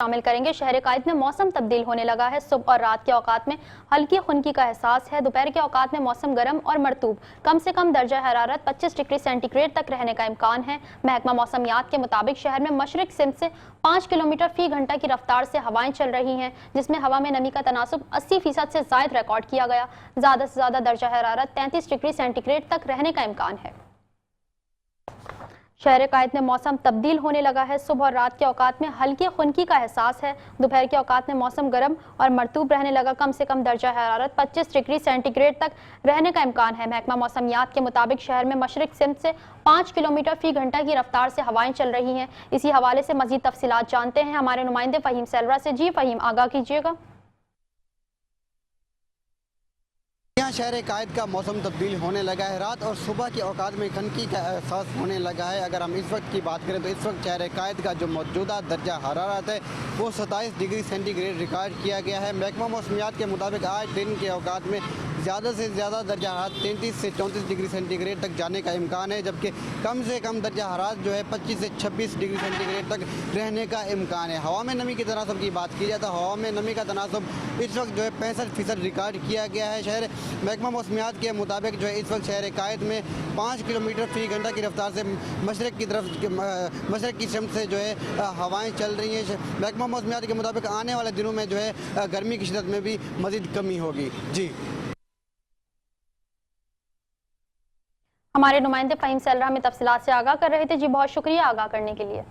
शामिल करेंगे। शहर कायद में मौसम तब्दील होने लगा है। सुबह और रात के औकात में हल्की खुनकी का एहसास है। दोपहर के औकात में मौसम गर्म और मरतूब, कम से कम दर्जा हरारत 25 डिग्री सेंटीग्रेड तक रहने का इम्कान है। महकमा मौसमियात के मुताबिक शहर में मशरिक सिमत से 5 किलोमीटर फी घंटा की रफ्तार से हवाएं चल रही हैं, जिसमें हवा में नमी का तनासुब 80% से जायद रिकॉर्ड किया गया। ज्यादा से ज्यादा दर्जा हरारत 33 डिग्री सेंटीग्रेड तक रहने का इम्कान है। शहर कायद में मौसम तब्दील होने लगा है। सुबह और रात के औकात में हल्की खुनकी का एहसास है। दोपहर के औकात में मौसम गर्म और मरतूब रहने लगा। कम से कम दर्जा हरारत 25 डिग्री सेंटीग्रेड तक रहने का इम्कान है। महकमा मौसमियात के मुताबिक शहर में मशरिक सिमत से 5 किलोमीटर फी घंटा की रफ्तार से हवाएं चल रही हैं। इसी हवाले से मजीद तफसीलात जानते हैं हमारे नुमाइंदे फ़हीम सेलरा से। जी फ़हीम, आगाह कीजिएगा। यहाँ शहर कायद का मौसम तब्दील होने लगा है। रात और सुबह के औकात में खनकी का एहसास होने लगा है। अगर हम इस वक्त की बात करें तो इस वक्त शहर कायद का जो मौजूदा दर्जा हरारत है वो 27 डिग्री सेंटीग्रेड रिकॉर्ड किया गया है। महकमा मौसमियात के मुताबिक आज दिन के औकात में ज़्यादा से ज़्यादा दर्जा हरारत 33 से 34 डिग्री सेंटीग्रेड तक जाने का इम्कान है, जबकि कम से कम दर्जा हरारत जो है 25 से 26 डिग्री सेंटीग्रेड तक रहने का इम्कान है। हवा में नमी के तनासब की बात की जाए तो हवा में नमी का तनासब इस वक्त जो है 65% रिकॉर्ड किया गया है। शहर महकमा मौसमियात के मुताबिक जो है इस वक्त शहर कायद में 5 किलोमीटर फी घंटा की रफ्तार से मशरक की तरफ मशरक की सिमत से जो है हवाएं चल रही हैं। महकमा मौसमियात के मुताबिक आने वाले दिनों में जो है गर्मी की शिद्दत में भी मज़ीद कमी होगी। जी, हमारे नुमाइंदे फ़हीम सेलरा में तफसीलात से आगाह कर रहे थे। जी, बहुत शुक्रिया आगाह करने के लिए।